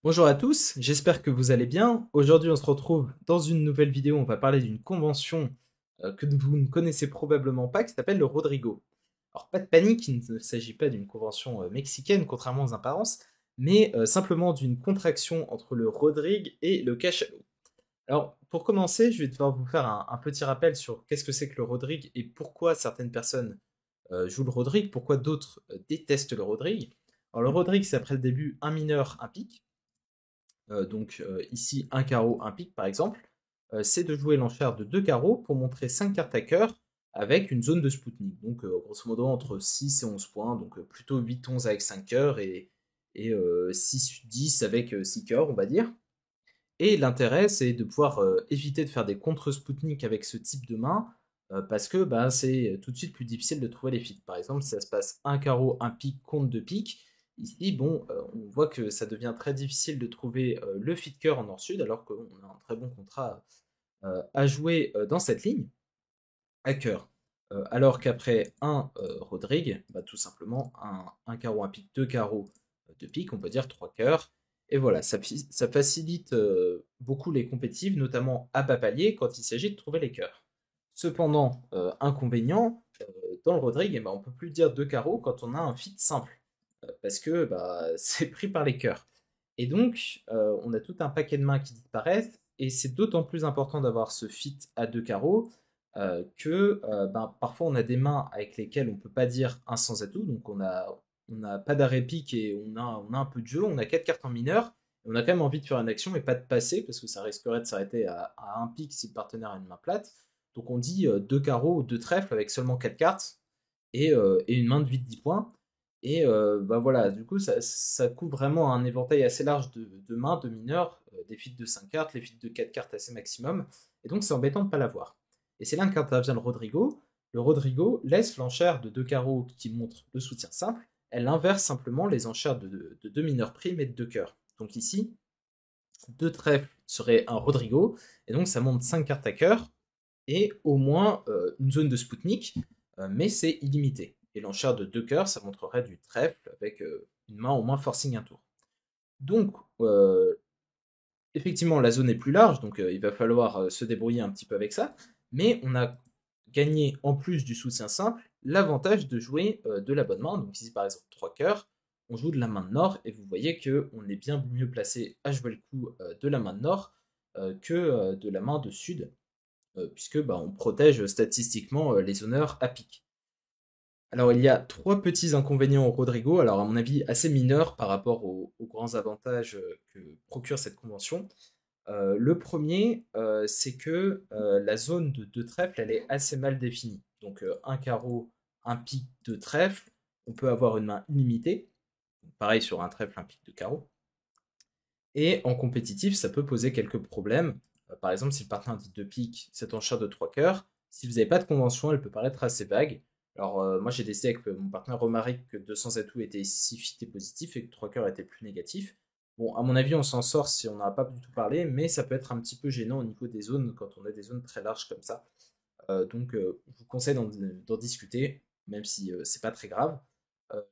Bonjour à tous, j'espère que vous allez bien. Aujourd'hui, on se retrouve dans une nouvelle vidéo. On va parler d'une convention que vous ne connaissez probablement pas, qui s'appelle le Rodrigo. Alors, pas de panique, il ne s'agit pas d'une convention mexicaine, contrairement aux apparences, mais simplement d'une contraction entre le Rodrigue et le cachalot. Alors, pour commencer, je vais devoir vous faire un petit rappel sur qu'est-ce que c'est que le Rodrigue et pourquoi certaines personnes jouent le Rodrigue, pourquoi d'autres détestent le Rodrigue. Alors, le Rodrigue, c'est après le début un mineur, un pique. Ici un carreau, un pique par exemple, c'est de jouer l'enchère de deux carreaux pour montrer 5 cartes à cœur avec une zone de Spoutnik. Donc grosso modo entre 6 et 11 points, donc plutôt 8-11 avec 5 cœurs et 6-10 avec 6 cœurs, on va dire. Et l'intérêt, c'est de pouvoir éviter de faire des contre-Spoutnik avec ce type de main, parce que bah, c'est tout de suite plus difficile de trouver les fits. Par exemple, si ça se passe un carreau, un pique contre deux piques, ici, bon, on voit que ça devient très difficile de trouver le fit cœur en nord-sud, alors qu'on a un très bon contrat à jouer dans cette ligne, à cœur. Alors qu'après un Rodrigue, bah, tout simplement un carreau, un pique, deux carreaux, deux piques, on peut dire trois cœurs. Et voilà, ça facilite beaucoup les compétitifs, notamment à bas palier, quand il s'agit de trouver les cœurs. Cependant, inconvénient, dans le Rodrigue, eh ben, on peut plus dire deux carreaux quand on a un fit simple, parce que bah, c'est pris par les cœurs. Et donc, on a tout un paquet de mains qui disparaissent, et c'est d'autant plus important d'avoir ce fit à deux carreaux que ben, parfois on a des mains avec lesquelles on ne peut pas dire un sans atout, donc on n'a pas d'arrêt pique et on a un peu de jeu, on a quatre cartes en mineur, et on a quand même envie de faire une action et pas de passer, parce que ça risquerait de s'arrêter à un pique si le partenaire a une main plate. Donc on dit deux carreaux ou deux trèfles avec seulement quatre cartes et une main de 8-10 points. Et bah voilà, du coup, ça couvre vraiment un éventail assez large de mains, de mineurs, des feats de 5 cartes, les feats de 4 cartes assez maximum. Et donc, c'est embêtant de ne pas l'avoir. Et c'est là qu'intervient le Rodrigo. Le Rodrigo laisse l'enchère de deux carreaux qui montre le soutien simple. Elle inverse simplement les enchères de deux mineurs primes et de deux cœurs. Donc ici, deux trèfles serait un Rodrigo. Et donc, ça monte 5 cartes à cœur et au moins une zone de Spoutnik, mais c'est illimité. Et l'enchère de deux cœurs, ça montrerait du trèfle avec une main au moins forcing un tour. Donc, effectivement, la zone est plus large, donc il va falloir se débrouiller un petit peu avec ça, mais on a gagné, en plus du soutien simple, l'avantage de jouer de la bonne main. Donc ici, par exemple, trois cœurs, on joue de la main de nord, et vous voyez qu'on est bien mieux placé à jouer le coup de la main de nord que de la main de sud, puisque bah, on protège statistiquement les honneurs à pique. Alors il y a trois petits inconvénients au Rodrigo, alors à mon avis assez mineurs par rapport aux grands avantages que procure cette convention. Le premier, c'est que la zone de deux trèfles, elle est assez mal définie. Donc un carreau, un pique, deux trèfles, on peut avoir une main illimitée. Pareil sur un trèfle, un pique, deux carreaux. Et en compétitif, ça peut poser quelques problèmes. Par exemple, si le partenaire dit deux piques, cette enchère de trois cœurs, si vous n'avez pas de convention, elle peut paraître assez vague. Alors, moi, j'ai décidé avec mon partenaire Romaric que 200 atouts était si fit et positif et que trois cœurs était plus négatif. Bon, à mon avis, on s'en sort si on n'a pas du tout parlé, mais ça peut être un petit peu gênant au niveau des zones quand on a des zones très larges comme ça. Je vous conseille d'en discuter, même si c'est pas très grave.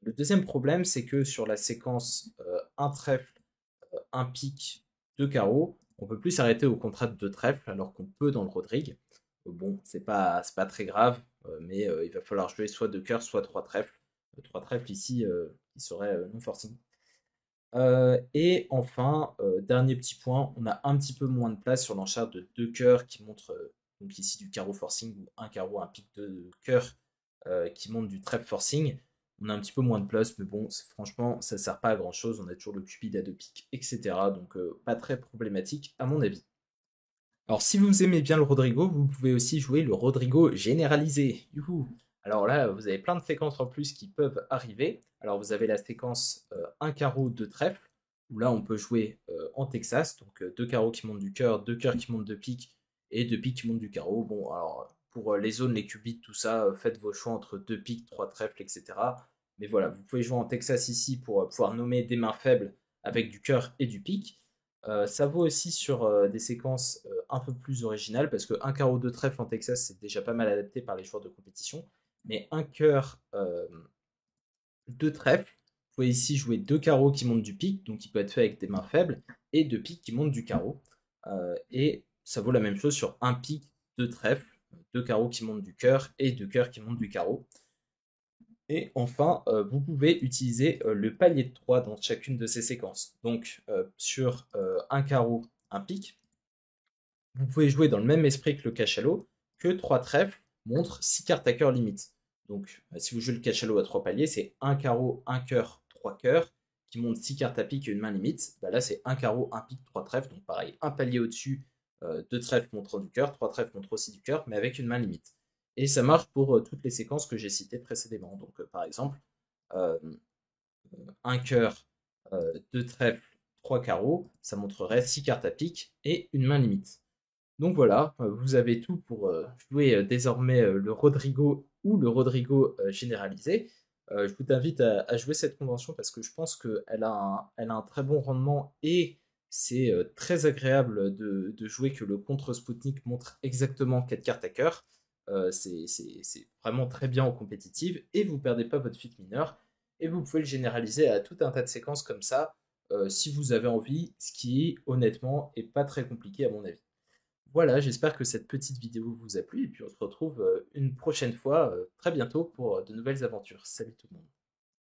Le deuxième problème, c'est que sur la séquence un trèfle un pic, deux carreaux, on peut plus s'arrêter au contrat de deux trèfles alors qu'on peut dans le Rodrigue. Bon, c'est pas très grave, mais il va falloir jouer soit deux cœurs, soit trois trèfles. Trois trèfles ici, qui serait non forcing. Et enfin, dernier petit point, on a un petit peu moins de place sur l'enchère de deux cœurs qui montre donc ici du carreau forcing ou un carreau, un pic de cœur qui montre du trèfle forcing. On a un petit peu moins de place, mais bon, franchement, ça sert pas à grand chose. On a toujours le cupid à deux pics, etc. Donc, pas très problématique à mon avis. Alors, si vous aimez bien le Rodrigo, vous pouvez aussi jouer le Rodrigo généralisé. Youhou. Alors là, vous avez plein de séquences en plus qui peuvent arriver. Alors, vous avez la séquence un carreau, deux trèfles, où là, on peut jouer en Texas. Donc, deux carreaux qui montent du cœur, deux cœurs qui montent de pique, et deux piques qui montent du carreau. Bon, alors, pour les zones, les qubits, tout ça, faites vos choix entre deux piques, trois trèfles, etc. Mais voilà, vous pouvez jouer en Texas ici pour pouvoir nommer des mains faibles avec du cœur et du pique. Ça vaut aussi sur des séquences un peu plus originales, parce qu'un carreau de trèfle en Texas, c'est déjà pas mal adapté par les joueurs de compétition. Mais un cœur de trèfle, pouvez ici jouer 2 carreaux qui montent du pic, donc il peut être fait avec des mains faibles, et 2 piques qui montent du carreau. Et ça vaut la même chose sur un pic, 2 trèfles, 2 carreaux qui montent du cœur et 2 cœurs qui montent du carreau. Et enfin, vous pouvez utiliser le palier de 3 dans chacune de ces séquences. Donc sur un carreau, un pic, vous pouvez jouer dans le même esprit que le cachalot, que 3 trèfles montrent 6 cartes à cœur limite. Donc si vous jouez le cachalot à 3 paliers, c'est un carreau, un cœur, 3 cœurs, qui montrent 6 cartes à pic et une main limite. Bah là c'est un carreau, un pic, 3 trèfles, donc pareil, un palier au-dessus, 2 trèfles montrant du cœur, 3 trèfles montrent aussi du cœur, mais avec une main limite. Et ça marche pour toutes les séquences que j'ai citées précédemment. Donc par exemple, euh, un cœur, 2 trèfles, 3 carreaux, ça montrerait 6 cartes à pic et une main limite. Donc voilà, vous avez tout pour jouer désormais le Rodrigo ou le Rodrigo généralisé. Je vous invite à jouer cette convention parce que je pense qu'elle a un très bon rendement et c'est très agréable de jouer que le contre Spoutnik montre exactement 4 cartes à cœur. C'est vraiment très bien en compétitive et vous ne perdez pas votre fit mineur et vous pouvez le généraliser à tout un tas de séquences comme ça si vous avez envie, ce qui honnêtement est pas très compliqué à mon avis. Voilà, j'espère que cette petite vidéo vous a plu et puis on se retrouve une prochaine fois très bientôt pour de nouvelles aventures. Salut tout le monde.